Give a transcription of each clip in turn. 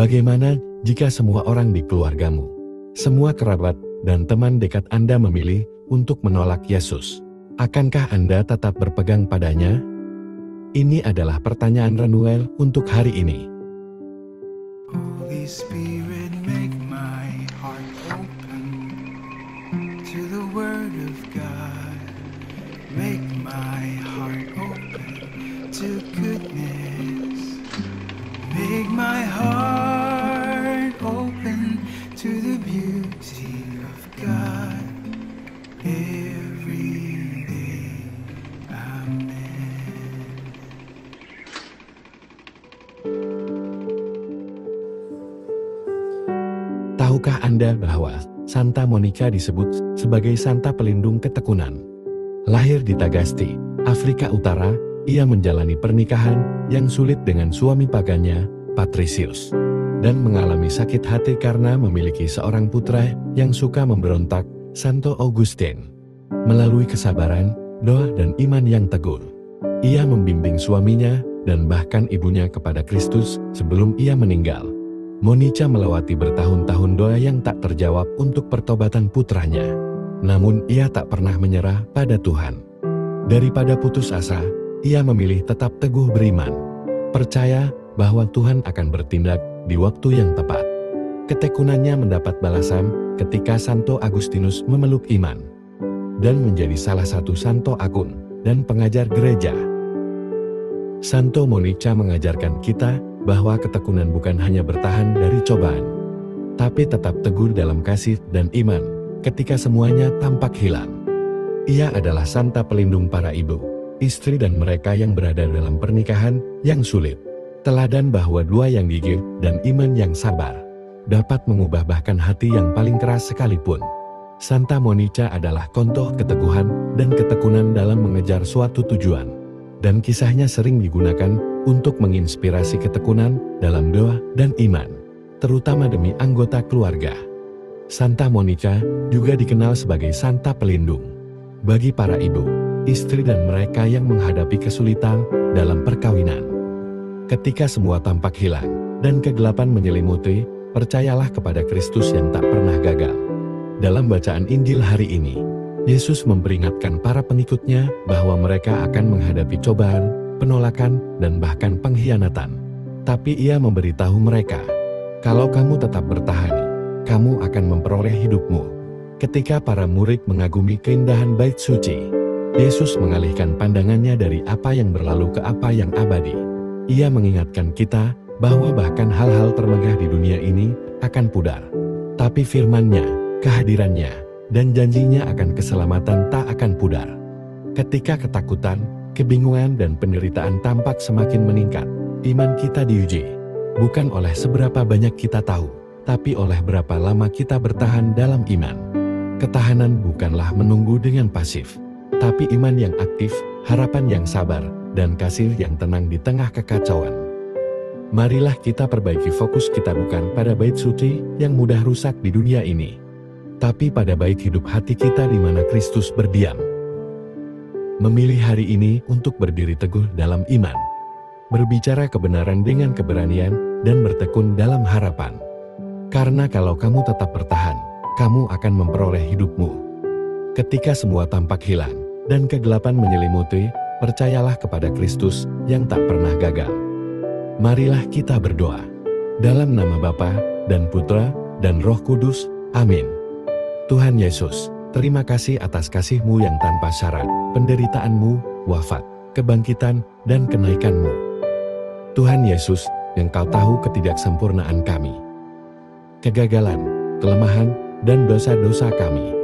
Bagaimana jika semua orang di keluargamu, semua kerabat, dan teman dekat Anda memilih untuk menolak Yesus? Akankah Anda tetap berpegang padanya? Ini adalah pertanyaan Renuel untuk hari ini. Holy Spirit, make my heart open to the Word of God. Make my heart open to goodness. Make my heart open to the beauty of God every day. Amen. Tahukah Anda bahwa Santa Monica disebut sebagai Santa Pelindung Ketekunan? Lahir di Tagasti, Afrika Utara, ia menjalani pernikahan yang sulit dengan suami pagannya, Patricius, dan mengalami sakit hati karena memiliki seorang putra yang suka memberontak, Santo Augustine. Melalui kesabaran, doa dan iman yang teguh, ia membimbing suaminya dan bahkan ibunya kepada Kristus sebelum ia meninggal. Monica melewati bertahun-tahun doa yang tak terjawab untuk pertobatan putranya. Namun ia tak pernah menyerah pada Tuhan. Daripada putus asa, ia memilih tetap teguh beriman, percaya bahwa Tuhan akan bertindak di waktu yang tepat. Ketekunannya mendapat balasan ketika Santo Agustinus memeluk iman dan menjadi salah satu Santo Agun dan pengajar gereja. Santo Monica mengajarkan kita bahwa ketekunan bukan hanya bertahan dari cobaan, tapi tetap teguh dalam kasih dan iman ketika semuanya tampak hilang. Ia adalah Santa Pelindung para ibu, istri dan mereka yang berada dalam pernikahan yang sulit. Teladan bahwa doa yang gigih dan iman yang sabar dapat mengubah bahkan hati yang paling keras sekalipun. Santa Monica adalah contoh keteguhan dan ketekunan dalam mengejar suatu tujuan, dan kisahnya sering digunakan untuk menginspirasi ketekunan dalam doa dan iman, terutama demi anggota keluarga. Santa Monica juga dikenal sebagai Santa Pelindung bagi para ibu, istri dan mereka yang menghadapi kesulitan dalam perkawinan. Ketika semua tampak hilang dan kegelapan menyelimuti, percayalah kepada Kristus yang tak pernah gagal. Dalam bacaan Injil hari ini, Yesus memperingatkan para pengikutnya bahwa mereka akan menghadapi cobaan, penolakan, dan bahkan pengkhianatan. Tapi ia memberitahu mereka, kalau kamu tetap bertahan, kamu akan memperoleh hidupmu. Ketika para murid mengagumi keindahan bait suci, Yesus mengalihkan pandangannya dari apa yang berlalu ke apa yang abadi. Ia mengingatkan kita bahwa bahkan hal-hal termegah di dunia ini akan pudar. Tapi firman-Nya, kehadirannya, dan janjinya akan keselamatan tak akan pudar. Ketika ketakutan, kebingungan dan penderitaan tampak semakin meningkat, iman kita diuji. Bukan oleh seberapa banyak kita tahu, tapi oleh berapa lama kita bertahan dalam iman. Ketahanan bukanlah menunggu dengan pasif, tapi iman yang aktif, harapan yang sabar, dan kasih yang tenang di tengah kekacauan. Marilah kita perbaiki fokus kita bukan pada bait suci yang mudah rusak di dunia ini, tapi pada bait hidup hati kita di mana Kristus berdiam. Memilih hari ini untuk berdiri teguh dalam iman, berbicara kebenaran dengan keberanian, dan bertekun dalam harapan. Karena kalau kamu tetap bertahan, kamu akan memperoleh hidupmu. Ketika semua tampak hilang, dan kegelapan menyelimuti, percayalah kepada Kristus yang tak pernah gagal. Marilah kita berdoa. Dalam nama Bapa, dan Putra, dan Roh Kudus. Amin. Tuhan Yesus, terima kasih atas kasih-Mu yang tanpa syarat, penderitaanmu, wafat, kebangkitan, dan kenaikan-Mu. Tuhan Yesus, Engkau tahu ketidaksempurnaan kami, kegagalan, kelemahan, dan dosa-dosa kami.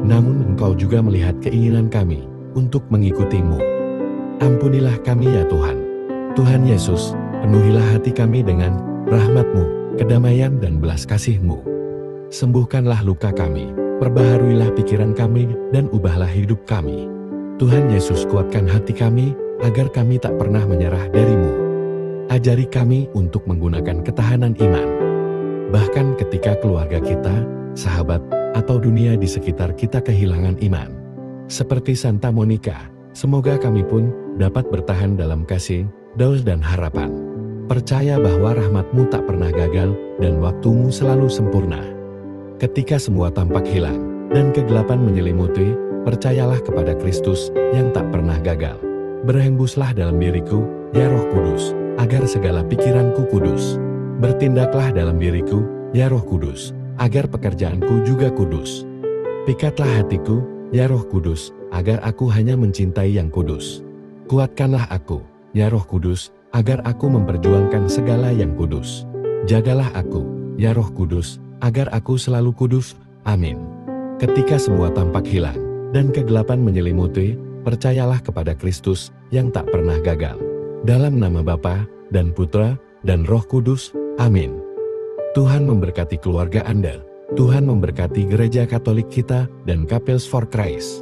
Namun Engkau juga melihat keinginan kami untuk mengikuti-Mu. Ampunilah kami ya Tuhan. Tuhan Yesus, penuhilah hati kami dengan rahmat-Mu, kedamaian dan belas kasih-Mu. Sembuhkanlah luka kami, perbaharuilah pikiran kami, dan ubahlah hidup kami. Tuhan Yesus, kuatkan hati kami, agar kami tak pernah menyerah dari-Mu. Ajari kami untuk menggunakan ketahanan iman, bahkan ketika keluarga kita, sahabat, atau dunia di sekitar kita kehilangan iman. Seperti Santa Monica, semoga kami pun dapat bertahan dalam kasih, doa dan harapan. Percaya bahwa rahmat-Mu tak pernah gagal dan waktu-Mu selalu sempurna. Ketika semua tampak hilang dan kegelapan menyelimuti, percayalah kepada Kristus yang tak pernah gagal. Berhembuslah dalam diriku, ya Roh Kudus, agar segala pikiranku kudus. Bertindaklah dalam diriku, ya Roh Kudus, agar pekerjaanku juga kudus. Pikatlah hatiku, ya Roh Kudus, agar aku hanya mencintai yang kudus. Kuatkanlah aku, ya Roh Kudus, agar aku memperjuangkan segala yang kudus. Jagalah aku, ya Roh Kudus, agar aku selalu kudus. Amin. Ketika semua tampak hilang dan kegelapan menyelimuti, percayalah kepada Kristus yang tak pernah gagal. Dalam nama Bapa dan Putra dan Roh Kudus. Amin. Tuhan memberkati keluarga Anda. Tuhan memberkati Gereja Katolik kita dan Couples for Christ.